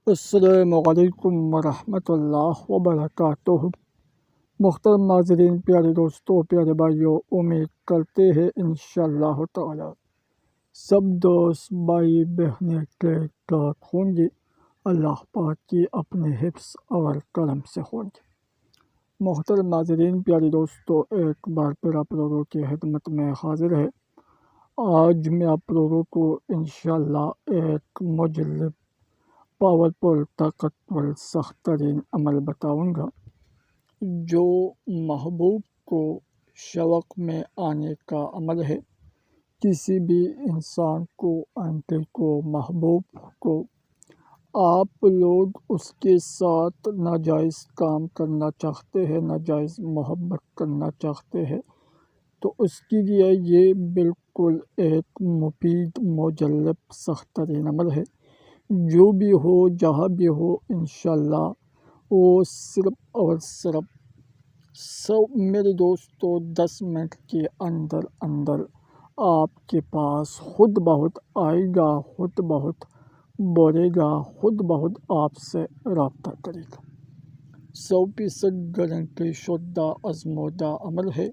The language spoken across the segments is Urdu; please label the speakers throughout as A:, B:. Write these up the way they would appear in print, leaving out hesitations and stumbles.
A: السلام علیکم ورحمۃ اللہ وبرکاتہ۔ محترم ناظرین، پیارے دوستوں، پیارے بھائیوں، امید کرتے ہیں انشاءاللہ تعالی سب دوست بھائی بہنیں ٹھیک ٹھاک ہوں گے، اللہ پاک کی اپنے حفظ اور کرم سے ہوں گے۔ محترم ناظرین، پیارے دوستوں، ایک بار پھر آپ لوگوں کی خدمت میں حاضر ہے۔ آج میں آپ لوگوں کو انشاءاللہ ایک مجلب، پاورفل، طاقتور، سخت ترین عمل بتاؤں گا جو محبوب کو شوق میں آنے کا عمل ہے۔ کسی بھی انسان کو، آنٹی کو، محبوب کو آپ لوگ اس کے ساتھ ناجائز کام کرنا چاہتے ہیں، ناجائز محبت کرنا چاہتے ہیں، تو اس کے لیے یہ بالکل ایک مفید، مجلب، سخت ترین عمل ہے۔ جو بھی ہو، جہاں بھی ہو، انشاءاللہ وہ صرف اور صرف میرے دوستوں 10 منٹ کے اندر اندر آپ کے پاس خود بہت آئے گا، خود بہت بولے گا، خود بہت آپ سے رابطہ کرے گا۔ 100% گارنٹی شدہ آزمودہ عمل ہے۔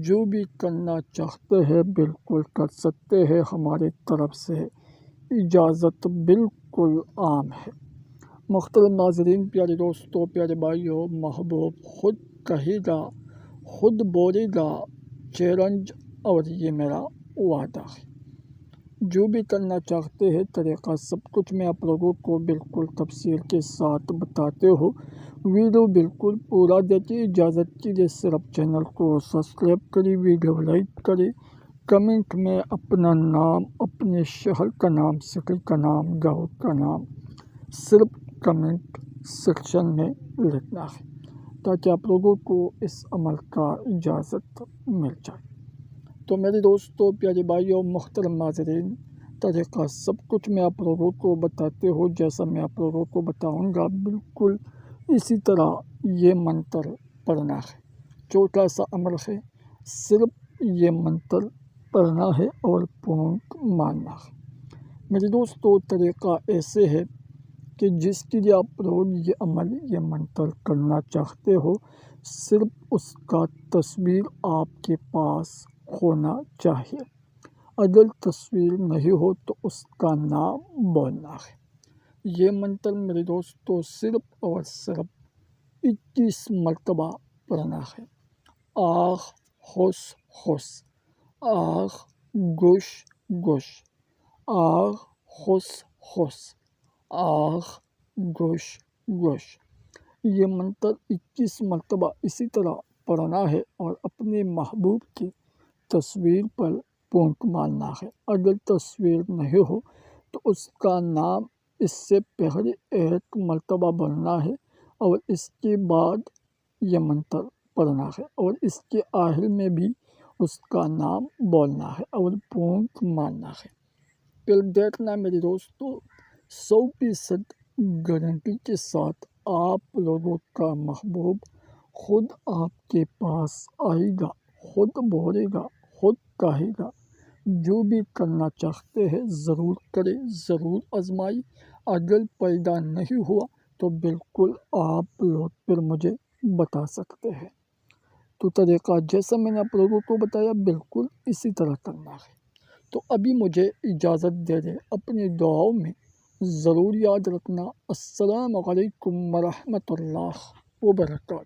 A: جو بھی کرنا چاہتے ہیں بالکل کر سکتے ہیں، ہماری طرف سے اجازت بالکل عام ہے۔ محترم ناظرین، پیارے دوستوں، پیارے بھائیوں، محبوب خود کہے گا، خود بولے گا، چیلنج، اور یہ میرا وعدہ ہے۔ جو بھی کرنا چاہتے ہیں، طریقہ سب کچھ میں آپ لوگوں کو بالکل تفصیل کے ساتھ بتاتے ہو۔ ویڈیو بالکل پورا دیکھیں۔ اجازت کیجیے صرف چینل کو سبسکرائب کریں، ویڈیو لائک کریں، کمنٹ میں اپنا نام، اپنے شہر کا نام، سٹی کا نام، گاؤں کا نام صرف کمنٹ سیکشن میں لکھنا ہے، تاکہ آپ لوگوں کو اس عمل کا اجازت مل جائے۔ تو میرے دوستوں، پیارے بھائیوں، محترم ناظرین، طریقہ سب کچھ میں آپ لوگوں کو بتاتے ہو، جیسا میں آپ لوگوں کو بتاؤں گا بالکل اسی طرح یہ منتر پڑھنا ہے۔ چھوٹا سا عمل ہے، صرف یہ منتر پڑھنا ہے اور پونک مارنا ہے۔ میرے دوستوں، طریقہ ایسے ہے کہ جس کے لیے آپ لوگ یہ عمل، یہ منتر کرنا چاہتے ہو، صرف اس کا تصویر آپ کے پاس ہونا چاہیے۔ اگر تصویر نہیں ہو تو اس کا نام بولنا ہے۔ یہ منتر میرے دوستوں صرف اور صرف 21 مرتبہ پڑھنا ہے۔ آخ ہوس ہوس، آخ گوش گوش، آخ ہوس ہوس، آخ گوش گوش۔ یہ منتر 21 مرتبہ اسی طرح پڑھنا ہے اور اپنے محبوب کی تصویر پر پونک مارنا ہے۔ اگر تصویر نہیں ہو تو اس کا نام اس سے پہلے 1 مرتبہ بولنا ہے اور اس کے بعد یہ منتر پڑھنا ہے، اور اس کے آخر میں بھی اس کا نام بولنا ہے اور پونک مارنا ہے۔ پھر دیکھنا میرے دوستوں، 100% گارنٹی کے ساتھ آپ لوگوں کا محبوب خود آپ کے پاس آئے گا، خود بولے گا، خود کہے گا۔ جو بھی کرنا چاہتے ہیں ضرور کریں، ضرور آزمائیں۔ اگر پیدا نہیں ہوا تو بالکل آپ لوگ پھر مجھے بتا سکتے ہیں۔ تو طریقہ جیسا میں نے آپ لوگوں کو بتایا بالکل اسی طرح کرنا ہے۔ تو ابھی مجھے اجازت دے دیں، اپنی دعاؤں میں ضرور یاد رکھنا۔ السلام علیکم ورحمۃ اللہ وبرکاتہ۔